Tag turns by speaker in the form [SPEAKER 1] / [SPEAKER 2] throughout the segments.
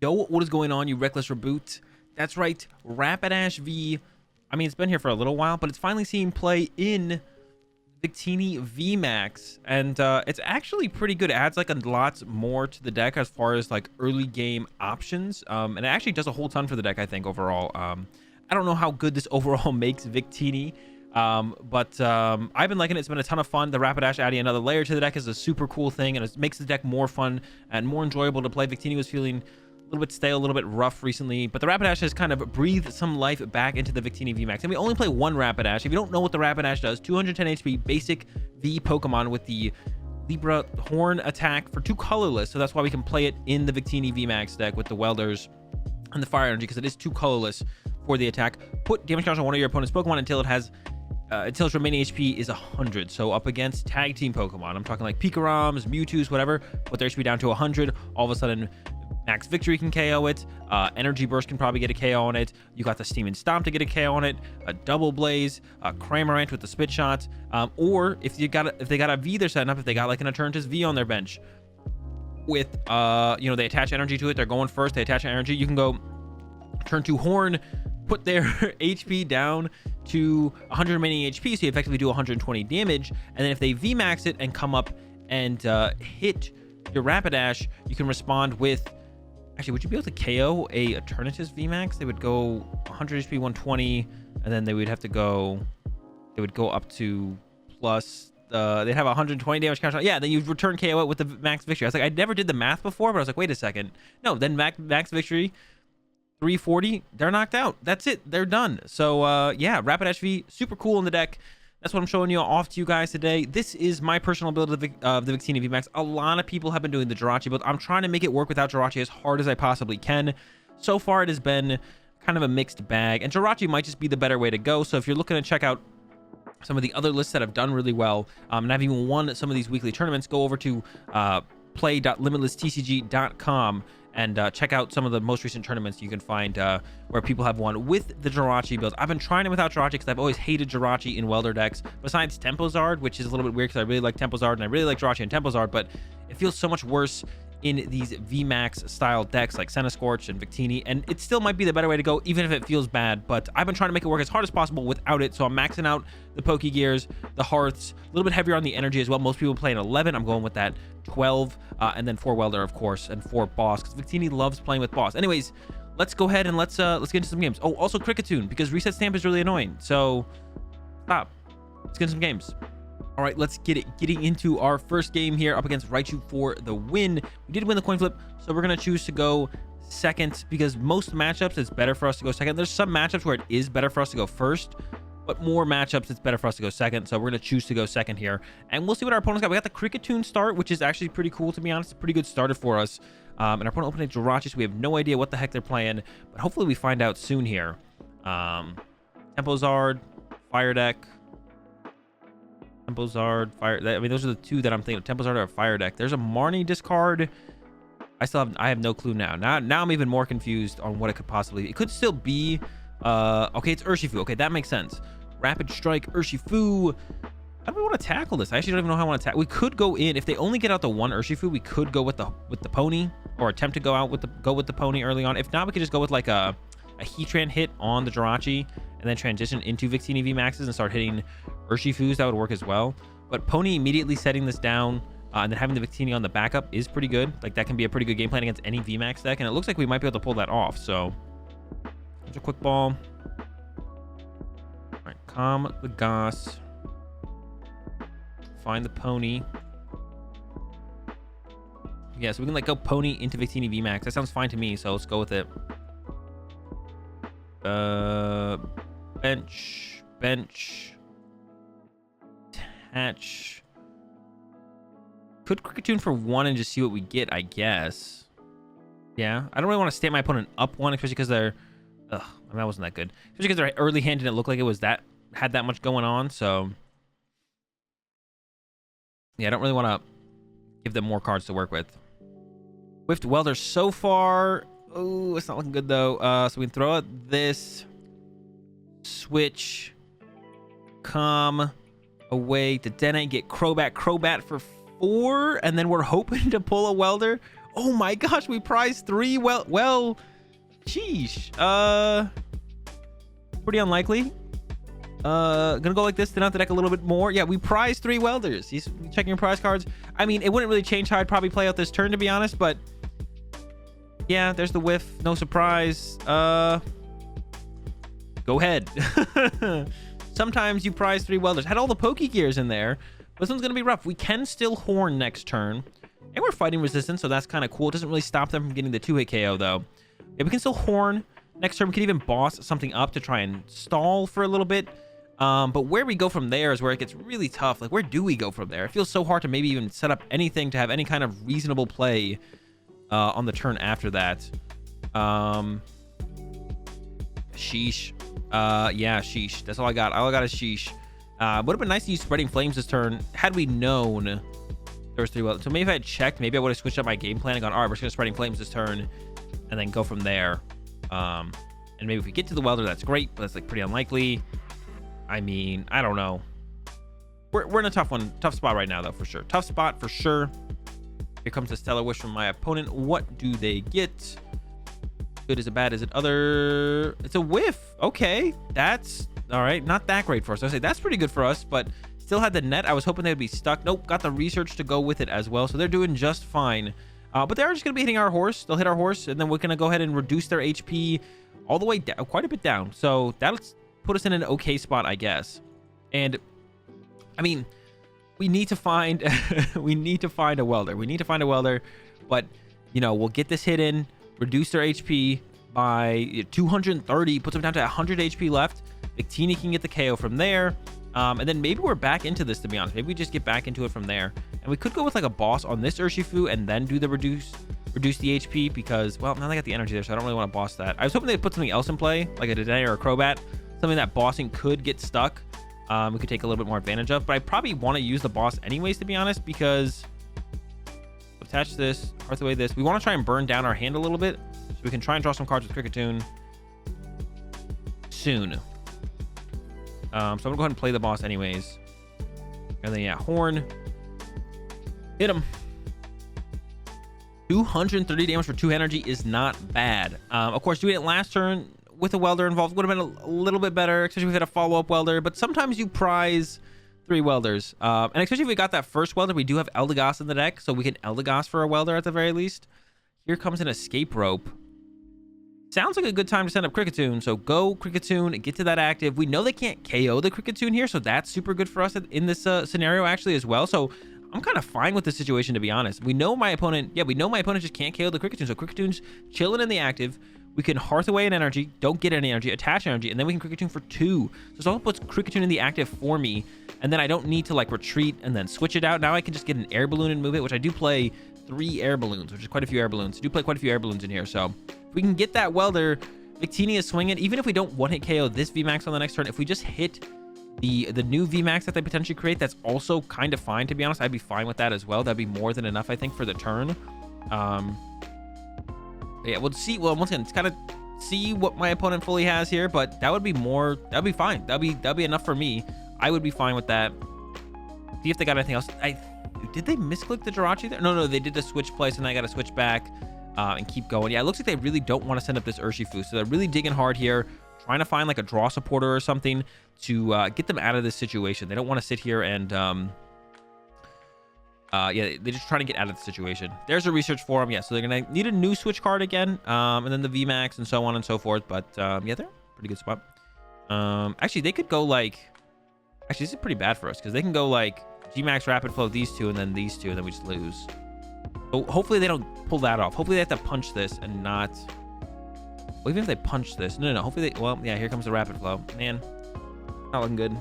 [SPEAKER 1] Yo, what is going on, you reckless reboot? That's right, Rapidash V. I mean, it's been here for a little while, but it's finally seen play in Victini VMAX, and it's actually pretty good. It adds like a lot more to the deck as far as like early game options, and it actually does a whole ton for the deck, I think, overall. I don't know how good this overall makes Victini, but I've been liking it. It's been a ton of fun. The Rapidash adding another layer to the deck is a super cool thing, and it makes the deck more fun and more enjoyable to play. Victini was feeling a little bit stale, a little bit rough recently, but the Rapidash has kind of breathed some life back into the Victini VMAX. And we only play one Rapidash. If you don't know what the Rapidash does, 210 HP basic V Pokemon with the Libra Horn attack for 2 colorless. So that's why we can play it in the Victini VMAX deck with the Welders and the Fire Energy, because it is 2 colorless for the attack. Put damage counter on one of your opponent's Pokemon until it has until its remaining HP is 100. So up against tag team Pokemon, I'm talking like Pikarams, Mewtwo's, whatever, put their HP down to 100. All of a sudden, Max Victory can KO it. Energy Burst can probably get a KO on it. You got the Steam and Stomp to get a KO on it. A Double Blaze, a Cramorant with the Spit Shot, or if they got a V they're setting up, if they got like an Eternatus V on their bench with you know, they attach energy to it, they're going first, they attach energy, you can go turn 2 Horn, put their HP down to 100 remaining HP, so you effectively do 120 damage, and then if they VMAX it and come up and hit your Rapidash, you can respond with... Actually, would you be able to KO a Eternatus VMAX? They would go 100 HP, 120, and then they would have to go... They would go up to plus... they'd have 120 damage counter. Yeah, then you'd return KO it with the Max Victory. I was like, I never did the math before, but I was like, wait a second. No, then Max Victory, 340, they're knocked out. That's it. They're done. So, yeah, Rapidash V, super cool in the deck. That's what I'm showing you off to you guys today. This is my personal build of the Victini VMAX. A lot of people have been doing the Jirachi build. I'm trying to make it work without Jirachi as hard as I possibly can. So far, it has been kind of a mixed bag, and Jirachi might just be the better way to go. So if you're looking to check out some of the other lists that have done really well, and I've even won some of these weekly tournaments, go over to play.limitlesstcg.com and check out some of the most recent tournaments you can find where people have won with the Jirachi builds. I've been trying it without Jirachi because I've always hated Jirachi in Welder decks, besides Tempozard, which is a little bit weird because I really like Tempozard and I really like Jirachi and Tempozard, but it feels so much worse in these VMAX style decks like Centiskorch and Victini, and it still might be the better way to go, even if it feels bad. But I've been trying to make it work as hard as possible without it, so I'm maxing out the Pokegears, the Hearths, a little bit heavier on the energy as well. Most people play an 11. I'm going with that 12, and then 4 Welder, of course, and 4 Boss, because Victini loves playing with Boss. Anyways, let's go ahead and let's get into some games. Oh, also Cricketune, because Reset Stamp is really annoying. So stop. Let's get into some games. All right, let's get it. Getting into our first game here up against Raichu for the win. We did win the coin flip, so we're going to choose to go second, because most matchups it's better for us to go second. There's some matchups where it is better for us to go first, but more matchups it's better for us to go second. So we're going to choose to go second here, and we'll see what our opponents got. We got the Cricketune start, which is actually pretty cool, to be honest. It's a pretty good starter for us. And our opponent opening Jirachi, so we have no idea what the heck they're playing, but hopefully we find out soon here. Tempozard, Fire Deck. Tempozard, Fire. I mean, those are the 2 that I'm thinking of. Tempozard or Fire Deck. There's a Marnie discard. I have no clue now. Now I'm even more confused on what it could possibly be. It could still be okay, it's Urshifu. Okay, that makes sense. Rapid Strike, Urshifu. How do we want to tackle this? I actually don't even know how I want to tackle. We could go in, if they only get out the 1 Urshifu, we could go with the pony, or attempt to go with the pony early on. If not, we could just go with like a Heatran hit on the Jirachi and then transition into Victini VMAXs and start hitting Urshifus. That would work as well. But Pony immediately setting this down and then having the Victini on the backup is pretty good. Like, that can be a pretty good game plan against any VMAX deck, and it looks like we might be able to pull that off. So there's a quick ball. All right, calm the Goss. Find the Pony. Yeah, so we can like go Pony into Victini VMAX. That sounds fine to me, so let's go with it. Bench, attach. Could Cricketune for 1 and just see what we get, I guess. Yeah, I don't really want to stamp my opponent up 1, especially because they're... Ugh, I mean, that wasn't that good. Especially because their early hand didn't look like it was had that much going on, so... Yeah, I don't really want to give them more cards to work with. Whiffed Welder so far... Oh, it's not looking good, though. So we can throw out this. Switch. Come away to Dene. Get Crobat for 4. And then we're hoping to pull a Welder. Oh my gosh, we prized 3. Well, sheesh. Pretty unlikely. Gonna go like this, thin out the deck a little bit more. Yeah, we prized 3 welders. He's checking your prize cards. I mean, it wouldn't really change how I'd probably play out this turn, to be honest, but yeah, there's the whiff. No surprise. Go ahead. Sometimes you prize 3 welders. Had all the pokey gears in there. This one's gonna be rough. We can still horn next turn, and we're fighting resistance, so that's kind of cool. It doesn't really stop them from getting the 2-hit KO though. Yeah, we can still horn next turn. We can even boss something up to try and stall for a little bit. But where we go from there is where it gets really tough. Like, where do we go from there? It feels so hard to maybe even set up anything to have any kind of reasonable play on the turn after that. Sheesh. Yeah, sheesh. That's all I got. All I got is sheesh. Would have been nice to use Spreading Flames this turn had we known there was 3 welders. So maybe if I had checked, maybe I would have switched up my game plan and gone, all right, we're just going to Spreading Flames this turn and then go from there. And maybe if we get to the welder, that's great, but that's like pretty unlikely. I mean, I don't know. We're in a tough spot right now, though, for sure. Tough spot for sure. Here comes the Stellar Wish from my opponent. What do they get? Good, is it bad? Is it other? It's a whiff. Okay, that's all right. Not that great for us. I say that's pretty good for us, but still had the net. I was hoping they'd be stuck. Nope, got the research to go with it as well, so they're doing just fine. But they are just gonna be hitting our horse. They'll hit our horse, and then we're gonna go ahead and reduce their HP all the way down, quite a bit down. So that'll put us in an okay spot, I guess. And I mean, we need to find we need to find a welder. We need to find a welder, but you know, we'll get this hit in, reduce their HP by 230, puts them down to 100 HP left. Victini can get the KO from there. And then maybe we're back into this, to be honest. Maybe we just get back into it from there. And we could go with like a boss on this Urshifu and then do the reduce the HP because, well, now they got the energy there, so I don't really want to boss that. I was hoping they'd put something else in play, like a Dene or a Crobat. Something that bossing could get stuck. We could take a little bit more advantage of, but I probably want to use the boss anyways, to be honest, because attach this, hearth away this. We want to try and burn down our hand a little bit so we can try and draw some cards with Kricketune soon. So I'm gonna go ahead and play the boss anyways. And then yeah, horn. Hit him. 230 damage for 2 energy is not bad. Of course, doing it last turn with a welder involved would have been a little bit better, especially if we had a follow-up welder, but sometimes you prize 3 welders. And especially if we got that first welder, we do have Eldegoss in the deck, so we can Eldegoss for a welder at the very least. Here comes an escape rope. Sounds like a good time to send up Kricketune, so go Kricketune and get to that active. We know they can't KO the Kricketune here, so that's super good for us in this scenario actually as well. So I'm kind of fine with the situation, to be honest. We know my opponent just can't KO the Kricketune, so Kricketune's chilling in the active. We can hearth away an energy, don't get any energy, attach energy, and then we can Kricketune for 2. So this all puts Kricketune in the active for me, and then I don't need to like retreat and then switch it out. Now I can just get an air balloon and move it, which I do play 3 air balloons, which is quite a few air balloons. I do play quite a few air balloons in here, so if we can get that welder, Victini is swinging. Even if we don't one-hit KO this VMAX on the next turn, if we just hit the new VMAX that they potentially create, that's also kind of fine, to be honest. I'd be fine with that as well. That'd be more than enough, I think, for the turn. Yeah, we'll see. Well, once again, it's kind of see what my opponent fully has here, but that would be more. That'd be fine. That'd be enough for me. I would be fine with that. See if they got anything else. Did they misclick the Jirachi there? No, they did the switch place, and I got to switch back and keep going. Yeah, it looks like they really don't want to send up this Urshifu, so they're really digging hard here, trying to find like a draw supporter or something to get them out of this situation. They don't want to sit here and yeah, they're just trying to get out of the situation. There's a research for them. Yeah, so they're gonna need a new switch card again, and then the VMAX and so on and so forth. But yeah, they're in a pretty good spot. Actually, they could go like, actually, this is pretty bad for us because they can go like Gmax Rapid Flow these 2 and then these 2, and then we just lose. So hopefully they don't pull that off. Hopefully they have to punch this and not. Well, even if they punch this, no. Hopefully they. Well, yeah, here comes the Rapid Flow. Man, not looking good.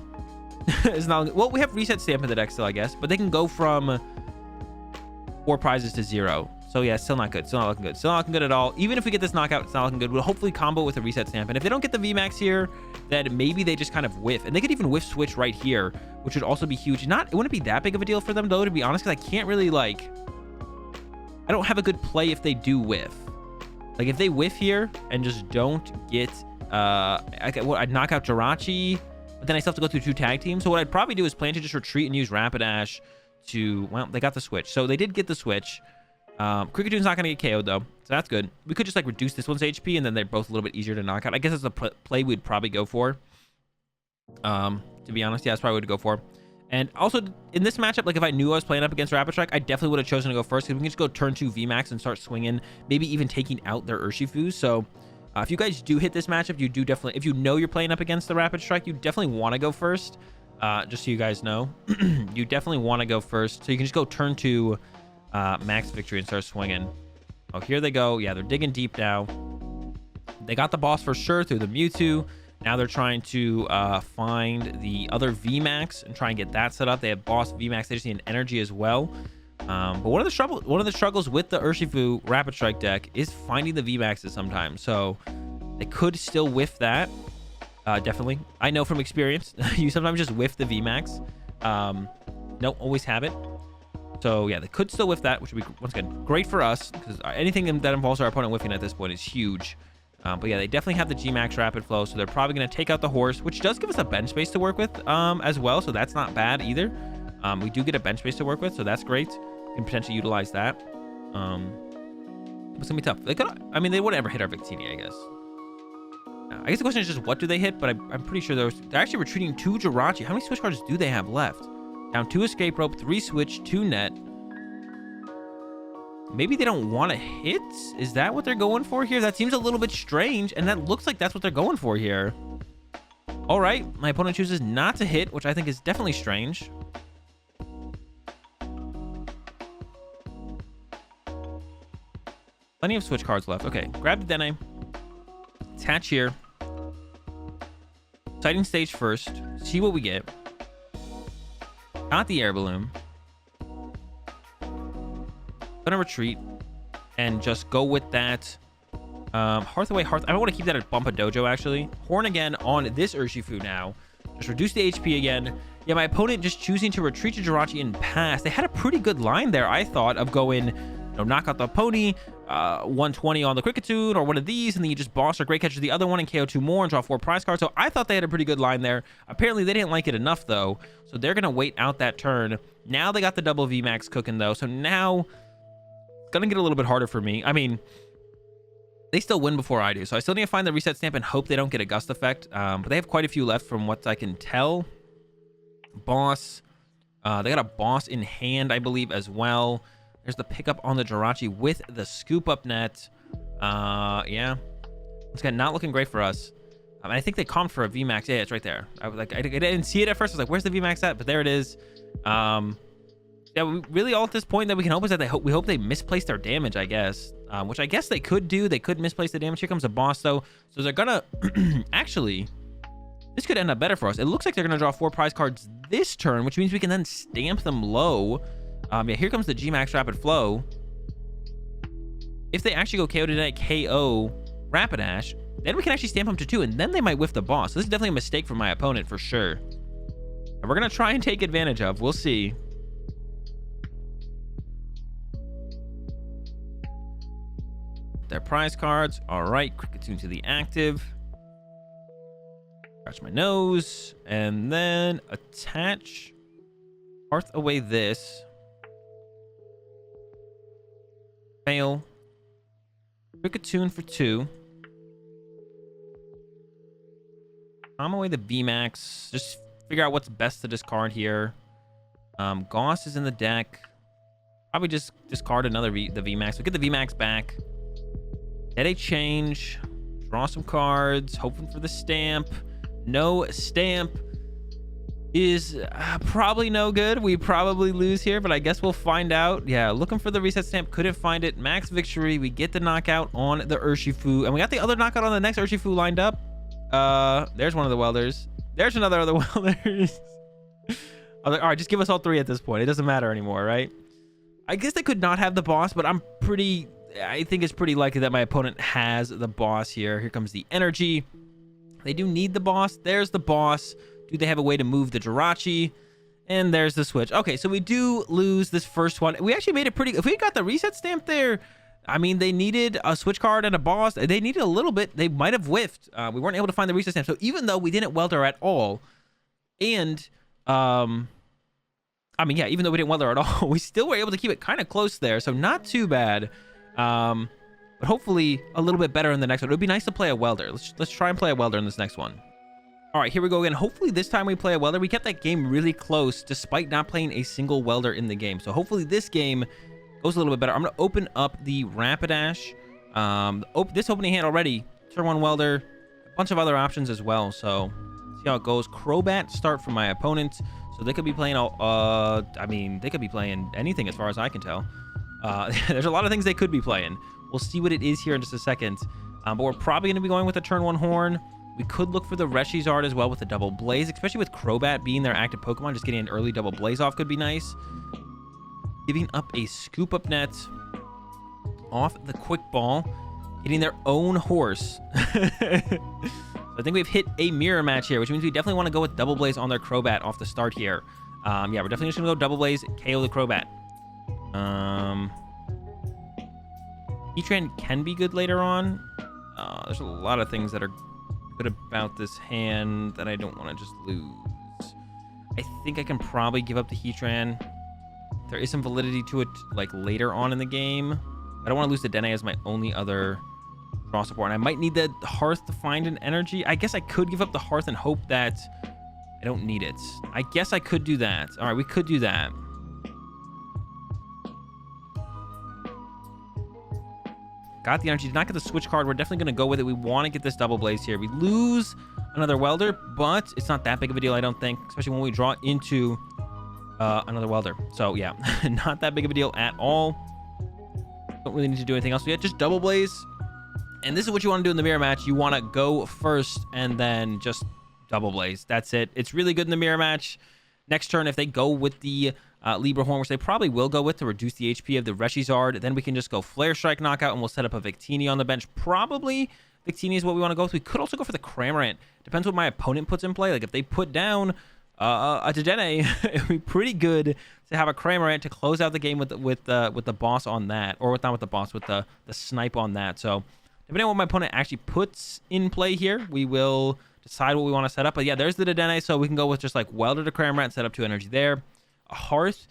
[SPEAKER 1] It's not. Well, we have Reset Stamp in the deck still, I guess, but they can go from 4 prizes to 0. So yeah, still not good. Still not looking good. Still not looking good at all. Even if we get this knockout, it's not looking good. We'll hopefully combo with a Reset Stamp. And if they don't get the VMAX here, then maybe they just kind of whiff. And they could even whiff switch right here, which would also be huge. It wouldn't be that big of a deal for them, though, to be honest, because I can't really, like... I don't have a good play if they do whiff. Like, if they whiff here and just don't get... I'd knock out Jirachi, but then I still have to go through 2 tag teams. So what I'd probably do is plan to just retreat and use Rapidash to... Well, they got the switch. So they did get the switch. Kricketune not going to get KO'd, though, so that's good. We could just, like, reduce this one's HP, and then they're both a little bit easier to knock out. I guess that's the play we'd probably go for. To be honest, yeah, that's probably what to go for. And also, in this matchup, like, if I knew I was playing up against Rapid Strike, I definitely would have chosen to go first, because we can just go turn 2 VMAX and start swinging, maybe even taking out their Urshifu. So, if you guys do hit this matchup, you do definitely, if you know you're playing up against the Rapid Strike, you definitely want to go first. Just so you guys know, you definitely want to go first. So you can just go turn 2 Max Victory and start swinging. Oh, here they go. Yeah, they're digging deep now. They got the boss for sure through the Mewtwo. Now they're trying to find the other VMAX and try and get that set up. They have boss VMAX. They just need an energy as well. But one of the struggles with the Urshifu Rapid Strike deck is finding the VMAXs sometimes. So they could still whiff that. Definitely. I know from experience, you sometimes just whiff the VMAX. Don't always have it. So yeah, they could still whiff that, which would be, once again, great for us, because anything that involves our opponent whiffing at this point is huge. But yeah, they definitely have the G-Max Rapid Flow, so they're probably going to take out the horse, which does give us a bench space to work with as well, so that's not bad either. We do get a bench space to work with, so that's great. We can potentially utilize that. It's going to be tough. They could, I mean, they wouldn't ever hit our Victini, I guess. I guess the question is just what do they hit, but I'm pretty sure they're actually retreating 2 Jirachi. How many switch cards do they have left? Down 2 Escape Rope, 3 Switch, 2 Net. Maybe they don't want to hit? Is that what they're going for here? That seems a little bit strange, and that looks like that's what they're going for here. All right, my opponent chooses not to hit, which I think is definitely strange. Plenty of switch cards left. Okay, grab the Dene. Attach here. Sighting stage first. See what we get. Got the air balloon. Gonna retreat and just go with that. Hearth away, Hearth. I don't want to keep that at Bumpa Dojo, actually. Horn again on this Urshifu now. Just reduce the HP again. Yeah, my opponent just choosing to retreat to Jirachi and pass. They had a pretty good line there, I thought, of going, you know, knock out the pony, 120 on the Kricketune, or one of these, and then you just boss or Great Catcher the other one and KO 2 more and draw 4 prize cards. So I thought they had a pretty good line there. Apparently, they didn't like it enough, though. So they're going to wait out that turn. Now they got the double VMAX cooking, though. So now it's going to get a little bit harder for me. I mean, they still win before I do. So I still need to find the reset stamp and hope they don't get a gust effect. But they have quite a few left from what I can tell. Boss. They got a boss in hand, I believe, as well. There's the pickup on the Jirachi with the scoop up net. Yeah. It's kind of not looking great for us. And I think they comped for a VMAX. Yeah, it's right there. I was like, I didn't see it at first. I was like, where's the VMAX at? But there it is. Yeah, we really all at this point that we can hope is that we hope they misplace their damage, I guess. Which I guess they could do. They could misplace the damage. Here comes a boss, though. So they're gonna actually, this could end up better for us. It looks like they're gonna draw 4 prize cards this turn, which means we can then stamp them low. Yeah, here comes the G-Max Rapid Flow. If they actually go KO tonight, KO Rapidash, then we can actually stamp them to 2, and then they might whiff the boss. So this is definitely a mistake for my opponent for sure. And we're gonna try and take advantage of. We'll see. Their prize cards. All right, Kricketune to the active. Scratch my nose, and then attach. Hearth away this. Fail. Kricketune for 2. Palm away the VMAX. Just figure out what's best to discard here. Gauss is in the deck. Probably just discard the VMAX. We'll get the VMAX back. Hit a change. Draw some cards. Hoping for the stamp. No stamp is probably no good. We probably lose here, but I guess we'll find out. Yeah, looking for the reset stamp. Couldn't find it. Max victory. We get the knockout on the Urshifu. And we got the other knockout on the next Urshifu lined up. There's one of the welders. There's another of the welders. I was like, all right, just give us all 3 at this point. It doesn't matter anymore, right? I guess they could not have the boss, but I think it's pretty likely that my opponent has the boss here. Here comes the energy. They do need the boss. There's the boss. Do they have a way to move the Jirachi? And there's the switch. Okay, so we do lose this first one. We actually made it pretty... If we got the reset stamp there, I mean, they needed a switch card and a boss. They needed a little bit. They might have whiffed. We weren't able to find the reset stamp. So even though we didn't welder at all, and I mean, yeah, even though we didn't welder at all, we still were able to keep it kind of close there. So not too bad. But hopefully a little bit better in the next one. It would be nice to play a welder. Let's try and play a welder in this next one. All right, here we go again. Hopefully this time we play a welder. We kept that game really close despite not playing a single welder in the game. So hopefully this game goes a little bit better. I'm going to open up the Rapidash. This opening hand already, turn 1 welder, a bunch of other options as well. So see how it goes. Crobat start from my opponent. So they could be playing, I mean, they could be playing anything as far as I can tell. There's a lot of things they could be playing. We'll see what it is here in just a second. But we're probably going to be going with a turn 1 horn. We could look for the Reshizard as well with the double blaze, especially with Crobat being their active Pokemon. Just getting an early double blaze off could be nice. Giving up a scoop up net off the quick ball, hitting their own horse. I think we've hit a mirror match here, which means we definitely want to go with double blaze on their Crobat off the start here. Yeah, we're definitely just gonna go double blaze, KO the Crobat. Heatran can be good later on. There's a lot of things that are good about this hand that I don't want to just lose. I think I can probably give up the Heatran. There is some validity to it, like later on in the game. I don't want to lose the Dene as my only other draw support. And I might need the Hearth to find an energy. I guess I could give up the Hearth and hope that I don't need it. I guess I could do that. All right, we could do that. Got the energy. Did not get the switch card. We're definitely going to go with it. We want to get this double blaze here. We lose another welder, but it's not that big of a deal, I don't think, especially when we draw into another welder. So yeah, not that big of a deal at all. Don't really need to do anything else. So yeah, just double blaze. And this is what you want to do in the mirror match. You want to go first and then just double blaze. That's it. It's really good in the mirror match. Next turn, if they go with the Libra Horn, which they probably will go with to reduce the HP of the Reshizard, then we can just go Flare Strike Knockout and we'll set up a Victini on the bench. Probably Victini is what we want to go with. We could also go for the Cramorant. Depends what my opponent puts in play. Like if they put down a Dedenne, it would be pretty good to have a Cramorant to close out the game with the boss on that, or not with the boss, with the snipe on that. So depending on what my opponent actually puts in play here, we will decide what we want to set up. But yeah, there's the Dedenne, so we can go with just like Welder to Cramorant, set up 2 energy there. A Hearth,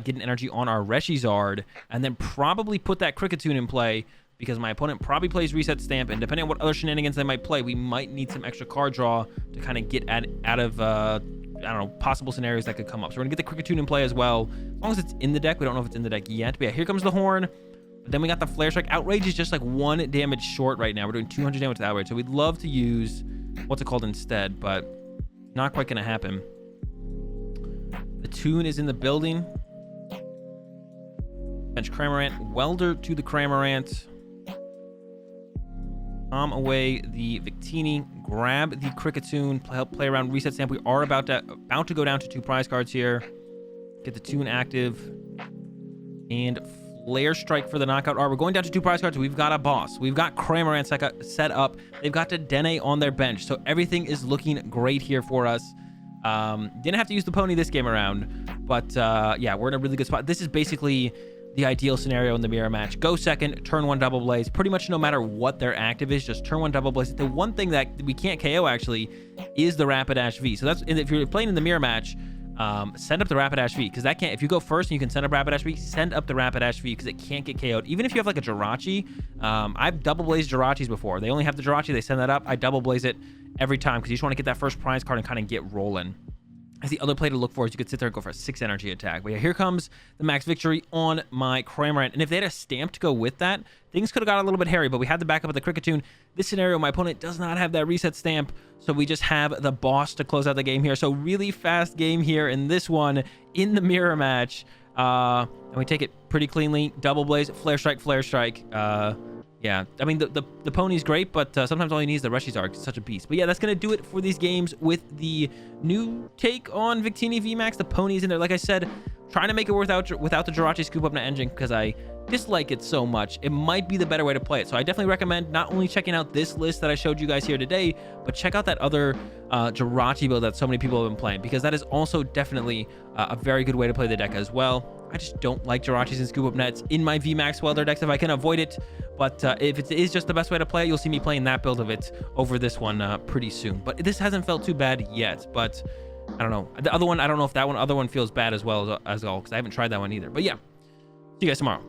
[SPEAKER 1] get an energy on our Reshizard, and then probably put that Kricketune in play because my opponent probably plays Reset Stamp, and depending on what other shenanigans they might play, we might need some extra card draw to kind of get out of, I don't know, possible scenarios that could come up. So we're going to get the Kricketune in play as well, as long as it's in the deck. We don't know if it's in the deck yet, but yeah, here comes the Horn. But then we got the Flare Strike. Outrage is just like 1 damage short right now. We're doing 200 damage to Outrage, so we'd love to use what's it called instead, but not quite going to happen. The Toon is in the building. Bench Cramorant. Welder to the Cramorant. Palm away the Victini. Grab the Kricketune. Help play around Reset Stamp. We are about to go down to 2 prize cards here. Get the Toon active. And Flare Strike for the knockout. All right, we're going down to 2 prize cards. We've got a boss. We've got Cramorant set up. They've got Dedenne on their bench. So everything is looking great here for us. Didn't have to use the pony this game around, but yeah, we're in a really good spot. This is basically the ideal scenario in the mirror match. Go second, turn 1 double blaze. Pretty much no matter what their active is, just turn 1 double blaze. The one thing that we can't KO actually is the Rapidash V. So that's, if you're playing in the mirror match, send up the Rapidash V, because that can't, if you go first and you can send up Rapidash V, send up the Rapidash V because it can't get KO'd. Even if you have like a Jirachi, I've double blazed Jirachis before. They only have the Jirachi, they send that up. I double blaze it every time because you just want to get that first prize card and kind of get rolling. As the other play to look for is you could sit there and go for a 6 energy attack. But yeah, here comes the max victory on my Cramorant. And if they had a stamp to go with that, things could have got a little bit hairy, but we had the backup of the Kricketune. This scenario, my opponent does not have that reset stamp, so we just have the boss to close out the game here. So really fast game here in this one in the mirror match. And we take it pretty cleanly. Double blaze, flare strike, flare strike. Yeah, I mean, the pony's great, but sometimes all you need is the Reshizard. It's such a beast. But yeah, that's going to do it for these games with the new take on Victini VMAX. The pony's in there. Like I said, trying to make it without the Jirachi Scoop Up Net Engine because I dislike it so much. It might be the better way to play it. So I definitely recommend not only checking out this list that I showed you guys here today, but check out that other Jirachi build that so many people have been playing, because that is also definitely a very good way to play the deck as well. I just don't like Jirachis and Scoop Up Nets in my VMAX Welder decks if I can avoid it. But if it is just the best way to play it, you'll see me playing that build of it over this one pretty soon. But this hasn't felt too bad yet. But I don't know. The other one, I don't know if that other one feels bad as well as all, because I haven't tried that one either. But yeah, see you guys tomorrow.